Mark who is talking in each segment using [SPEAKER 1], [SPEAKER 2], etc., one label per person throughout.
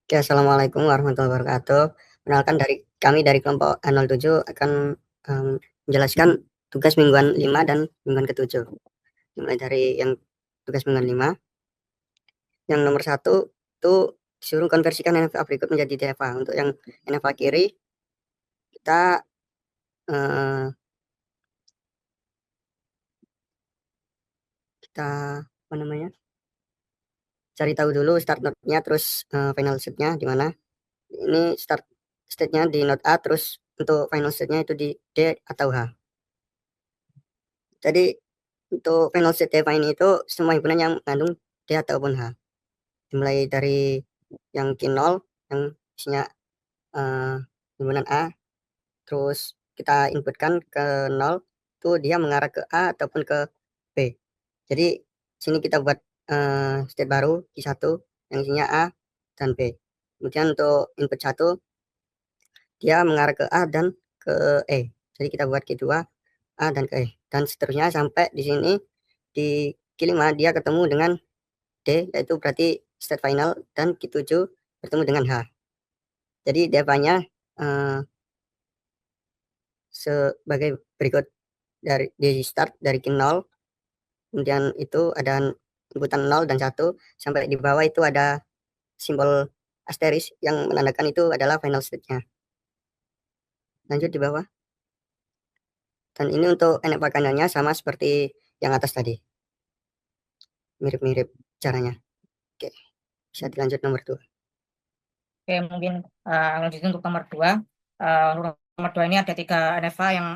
[SPEAKER 1] Oke, assalamualaikum warahmatullahi wabarakatuh. Perkenalkan kami dari kelompok A07 akan menjelaskan tugas mingguan 5 dan mingguan ke-7. Mulai dari yang tugas mingguan 5, yang nomor satu itu disuruh konversikan NFA berikut menjadi DFA. Untuk yang NFA kiri, kita eh, kita apa namanya? Cari tahu dulu start node-nya, terus final state-nya di mana. Ini start state-nya di node A, terus untuk final state-nya itu di D atau H. Jadi untuk final state DEFA ini itu semua himpunan yang mengandung D ataupun H. Dimulai dari yang Q0 yang isinya eh, himpunan A, terus kita inputkan ke 0, itu dia mengarah ke A ataupun ke B. Jadi sini kita buat state baru Q1 yang isinya A dan B. Kemudian untuk input 1 dia mengarah ke A dan ke E. Jadi kita buat Q2 A dan ke E, dan seterusnya sampai di sini di Q5 dia ketemu dengan D, yaitu berarti state final, dan Q7 bertemu dengan H. Jadi DFA-nya sebagai berikut: di start dari Q0, kemudian itu ada inputan 0 dan 1, sampai di bawah itu ada simbol asteris yang menandakan itu adalah final state-nya. Lanjut di bawah. Dan ini untuk NFA kanalnya sama seperti yang atas tadi. Mirip-mirip caranya. Oke, bisa dilanjut nomor 2.
[SPEAKER 2] Oke, mungkin lanjut untuk nomor dua. Nomor dua ini ada 3 NFA yang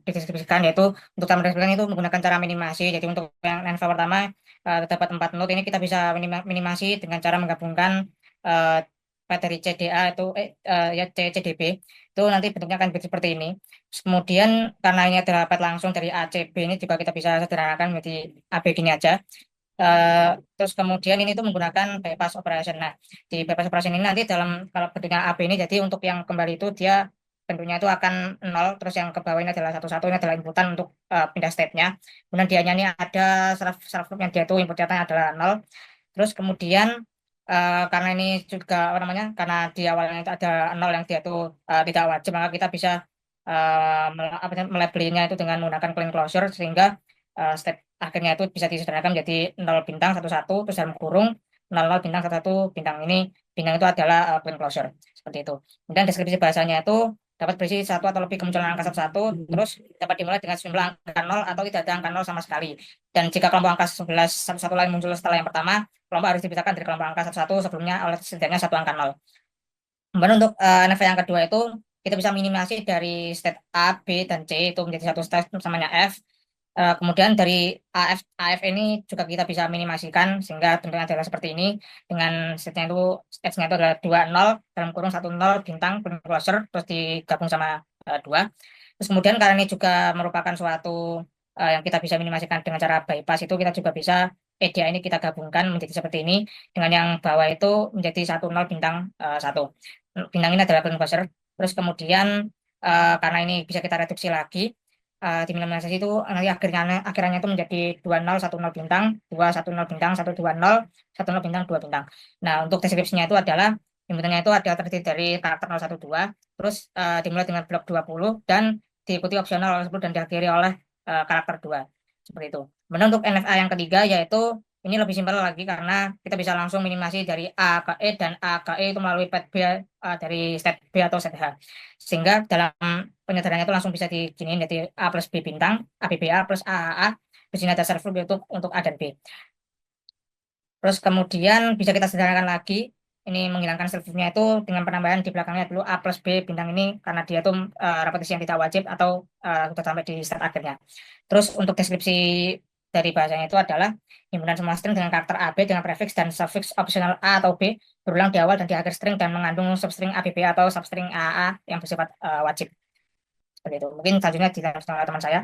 [SPEAKER 2] dideskripsikan, yaitu untuk cara mendeskripsikan itu menggunakan cara minimasi. Jadi untuk yang NFA pertama terdapat 4 node, ini kita bisa minimasi dengan cara menggabungkan uh, materi CDA itu ya CDB itu nanti bentuknya akan seperti ini. Kemudian karena ini terdapat langsung dari ACB, ini juga kita bisa sederhanakan menjadi AB gini aja. Terus kemudian ini tuh menggunakan bypass operation. Nah, di bypass operation ini nanti dalam kalau bentuknya AB ini, jadi untuk yang kembali itu dia bentuknya itu akan nol, terus yang ke bawah ini adalah satu ini adalah inputan untuk pindah state-nya. Kemudian dianya ini ada seraf yang dia itu inputnya adalah nol. Terus kemudian karena ini juga apa namanya, karena di awalnya itu ada nol yang dia itu tidak wajib, maka kita bisa melabelinya itu dengan menggunakan clean closure, sehingga step akhirnya itu bisa disederhanakan menjadi 0 bintang 11 terus dalam kurung 00 bintang 11 bintang. Ini bintang itu adalah clean closure seperti itu. Kemudian deskripsi bahasanya itu dapat berisi satu atau lebih kemunculan angka satu, terus dapat dimulai dengan jumlah angka 0 atau tidak ada angka 0 sama sekali. Dan jika kelompok angka 11 satu lain muncul setelah yang pertama, kelompok harus dipisahkan dari kelompok angka satu sebelumnya oleh setidaknya satu angka 0. Kemudian untuk NFA yang kedua itu kita bisa minimasi dari state A, B, dan C itu menjadi satu state namanya F. Kemudian dari AF ini juga kita bisa minimasikan sehingga bentuknya adalah seperti ini, dengan state-nya itu stage-nya itu adalah 20 dalam kurung 10 bintang closure terus digabung sama 2. Terus kemudian karena ini juga merupakan suatu yang kita bisa minimasikan dengan cara bypass, itu kita juga bisa EDA ini kita gabungkan menjadi seperti ini, dengan yang bawah itu menjadi 10 bintang 1. Bintang ini adalah closure. Terus kemudian karena ini bisa kita reduksi lagi, diminimalisasi itu nanti akhirnya itu menjadi 20 10 bintang 210 bintang 120 10 bintang 2 bintang. Nah, untuk deskripsinya itu adalah inputannya itu ada terdiri dari karakter 012, terus dimulai dengan blok 20 dan diikuti opsional oleh 10 dan diakhiri oleh karakter 2 seperti itu. Kemudian untuk NFA yang ketiga, yaitu ini lebih simpel lagi karena kita bisa langsung minimasi dari A ke E dan A ke E itu melalui pad B dari state B atau state H. Sehingga dalam penyederhanannya itu langsung bisa diginiin jadi A plus B bintang, ABBA plus AAA. Di sini ada server untuk A dan B. Terus kemudian bisa kita sederhanakan lagi, ini menghilangkan servernya itu dengan penambahan di belakangnya dulu A plus B bintang ini, karena dia itu repetisi yang tidak wajib atau sudah sampai di start akhirnya. Terus untuk deskripsi dari bahasanya itu adalah himpunan semua string dengan karakter AB dengan prefix dan suffix opsional A atau B berulang di awal dan di akhir string dan mengandung substring ABB atau substring AAA yang bersifat wajib. Seperti itu. Mungkin selanjutnya dilanjutkan oleh teman saya.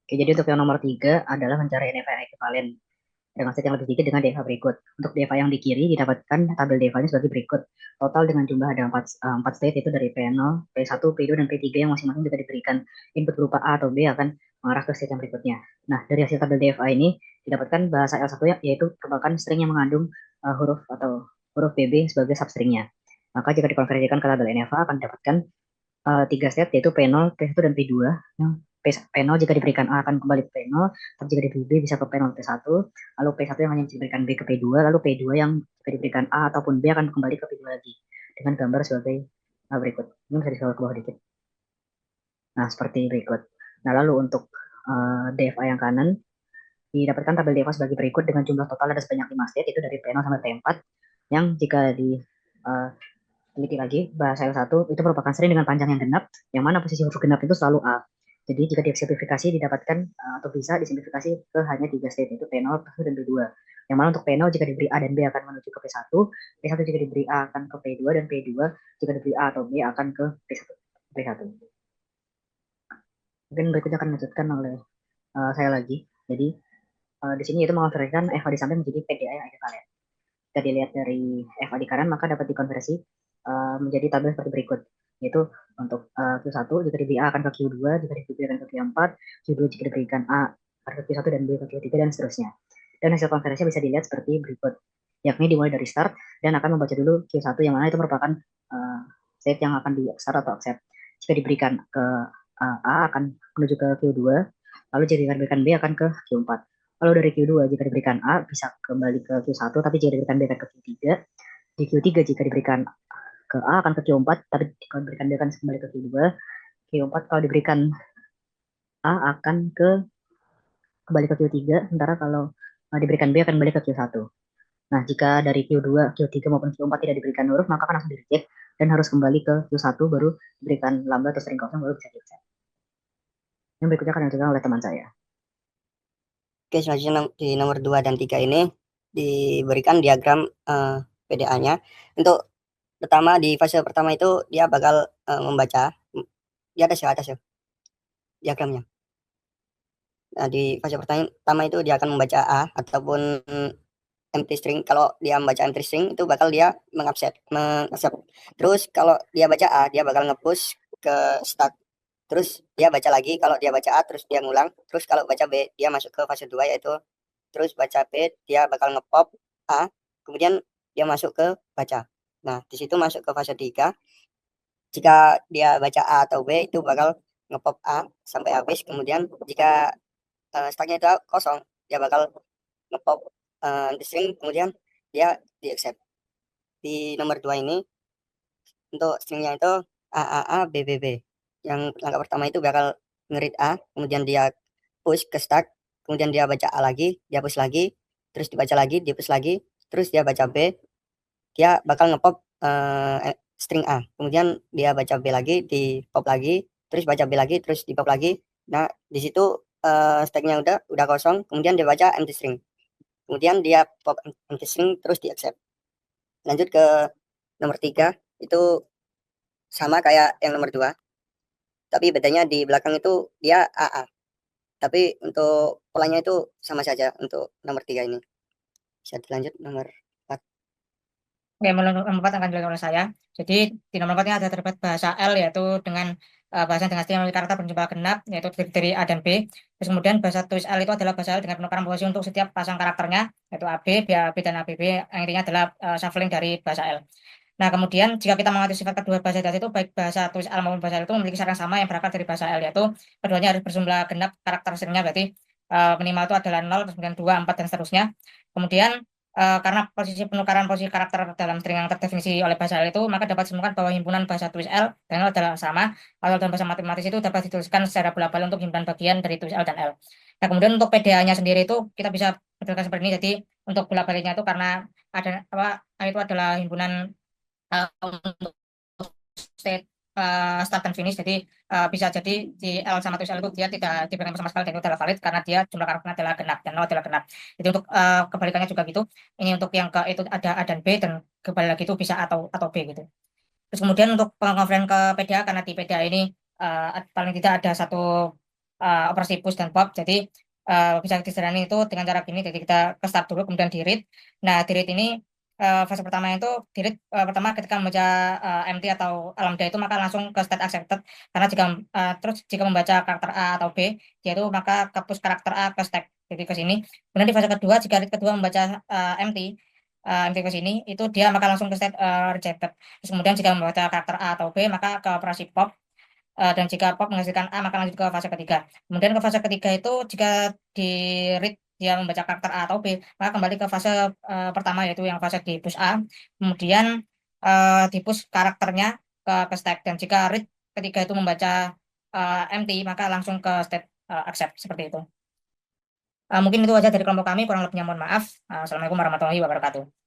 [SPEAKER 3] Oke, jadi untuk yang nomor 3 adalah mencari NFA ekivalen dengan state yang lebih sedikit dengan DFA berikut. Untuk DFA yang di kiri didapatkan tabel DFA-nya sebagai berikut. Total dengan jumlah ada 4 state, yaitu dari P0, P1, P2, dan P3 yang masing-masing juga diberikan input berupa A atau B akan mengarah ke state yang berikutnya. Nah, dari hasil tabel DFA ini didapatkan bahasa L1 yaitu merupakan string yang mengandung huruf atau huruf BB sebagai substringnya. Maka jika dikonversikan ke tabel NFA akan didapatkan 3 state yaitu P0, P1 dan P2. Yang P0 jika diberikan A akan kembali ke P0, tapi jika diberi B bisa ke P0 P1, lalu P1 yang hanya bisa diberikan B ke P2, lalu P2 yang jika diberikan A ataupun B akan kembali ke P2 lagi dengan gambar sebagai berikut. Ini bisa di-scroll ke bawah dikit. Nah, seperti berikut. Nah, lalu untuk DFA yang kanan didapatkan tabel DFA sebagai berikut dengan jumlah total ada sebanyak 5 state itu dari P0 sampai P4 yang jika di teliti lagi bahasa L1 itu merupakan string dengan panjang yang genap, yang mana posisi huruf genap itu selalu A. Jadi jika disimplifikasi didapatkan atau bisa disimplifikasi ke hanya 3 state yaitu P0, P1 dan P2. Yang mana untuk P0 jika diberi A dan B akan menuju ke P1, P1 jika diberi A akan ke P2 dan P2 jika diberi A atau B akan ke P1. Mungkin berikutnya akan dilanjutkan oleh saya lagi. Jadi di sini itu mengonversikan FA di samping menjadi PDA yang ekivalen. Jika dilihat dari FA di kanan maka dapat dikonversi menjadi tabel seperti berikut, yaitu untuk Q1 jika diberi A akan ke Q2, jika diberikan ke Q4, Q2 jika diberikan A akan ke Q1 dan B ke Q3 dan seterusnya. Dan hasil konversinya bisa dilihat seperti berikut, yakni dimulai dari start dan akan membaca dulu Q1 yang mana itu merupakan state yang akan di start atau accept. Jika diberikan ke A akan menuju ke Q2, lalu jika diberikan B akan ke Q4. Lalu dari Q2 jika diberikan A bisa kembali ke Q1, tapi jika diberikan B akan ke Q3. Di Q3 jika diberikan ke A akan ke Q4, tapi kalau diberikan B akan kembali ke Q2. Q4 kalau diberikan A akan kembali ke Q3, sementara kalau diberikan B akan kembali ke Q1. Nah, jika dari Q2, Q3 maupun Q4 tidak diberikan huruf, maka akan langsung di-reject dan harus kembali ke Q1 baru diberikan lambda atau string kosong baru bisa di-accept. Yang berikutnya akan dilanjutkan oleh teman saya.
[SPEAKER 1] Oke, selanjutnya di nomor 2 dan 3 ini diberikan diagram PDA-nya. Untuk pertama di fase pertama itu dia bakal membaca di atas ya diagramnya. Nah, di fase pertama itu dia akan membaca A ataupun empty string. Kalau dia membaca empty string itu bakal dia mengaccept. Terus kalau dia baca A, dia bakal nge-push ke start. Terus dia baca lagi, kalau dia baca A terus dia ngulang. Terus kalau baca B, dia masuk ke fase 2 yaitu terus baca B, dia bakal ngepop A, kemudian dia masuk ke baca. Nah, di situ masuk ke fase 3. Jika dia baca A atau B itu bakal ngepop A sampai habis, kemudian jika startnya itu kosong, dia bakal ngepop string, kemudian dia di accept. Di nomor 2 ini untuk stringnya itu AAA B. Yang langkah pertama itu bakal ngerit A, kemudian dia push ke start, kemudian dia baca A lagi, dia push lagi, terus dibaca lagi, dia push lagi, terus dia baca B, dia bakal ngepop string A, kemudian dia baca B lagi, di pop lagi, terus baca B lagi, terus di pop lagi. Nah, di situ stacknya udah kosong, kemudian dia baca empty string, kemudian dia pop empty string, terus di accept. Lanjut ke nomor 3 itu sama kayak yang nomor 2, tapi bedanya di belakang itu dia AA. Tapi untuk polanya itu sama saja untuk nomor 3 ini. Bisa dilanjut nomor 4.
[SPEAKER 2] Oke, nomor 4 akan dilakukan oleh saya. Jadi di nomor 4 ini ada terdapat bahasa L yaitu dengan bahasa dengan string memiliki karakter berjumlah genap yaitu dari A dan B. Terus kemudian bahasa tulis L itu adalah bahasa L dengan penukaran posisi untuk setiap pasang karakternya yaitu AB, BAB dan ABB. Yang intinya adalah shuffling dari bahasa L. Nah, kemudian jika kita mengatur sifat kedua bahasa dasar itu baik bahasa tulis L maupun bahasa L itu memiliki syarat yang sama yang berakar dari bahasa L yaitu keduanya harus berjumlah genap karakter stringnya, berarti minimal itu adalah 0, terus kemudian 2, 4 dan seterusnya. Kemudian karena posisi penukaran posisi karakter dalam string yang terdefinisi oleh bahasa L itu, maka dapat ditemukan bahwa himpunan bahasa tulis L dan L adalah sama. Kalau dalam bahasa matematis itu dapat dituliskan secara bola-balik untuk himpunan bagian dari tulis L dan L. Nah, kemudian untuk PDA-nya sendiri itu kita bisa betulkan seperti ini. Jadi untuk bola-baliknya itu karena ada itu adalah himpunan untuk state start dan finish. Jadi bisa jadi di L sama tulis L itu dia tidak diberikan sama sekali dan itu adalah valid karena dia jumlah karakternya adalah genap dan 0 adalah genap. Jadi untuk kebalikannya juga gitu. Ini untuk yang ke itu ada A dan B dan kembali lagi itu bisa atau B gitu. Terus kemudian untuk pengonversion ke PDA karena di PDA ini paling tidak ada satu operasi push dan pop. Jadi bisa disederhanakan itu dengan cara gini. Jadi kita ke start dulu kemudian di read. Nah, di read ini fase pertama itu di read pertama ketika membaca empty atau lambda itu maka langsung ke state accepted, karena terus jika membaca karakter A atau B yaitu maka ke push karakter A ke stack, jadi ke sini. Kemudian di fase kedua jika read kedua membaca empty ke sini itu dia maka langsung ke state rejected. Terus kemudian jika membaca karakter A atau B maka ke operasi pop, dan jika pop menghasilkan A maka lanjut ke fase ketiga. Kemudian ke fase ketiga itu jika di read dia membaca karakter A atau B maka kembali ke fase pertama yaitu yang fase di push A, kemudian di push karakternya ke stack, dan jika read ketiga itu membaca empty maka langsung ke state accept, seperti itu. Mungkin itu aja dari kelompok kami, kurang lebihnya mohon maaf. Assalamualaikum warahmatullahi wabarakatuh.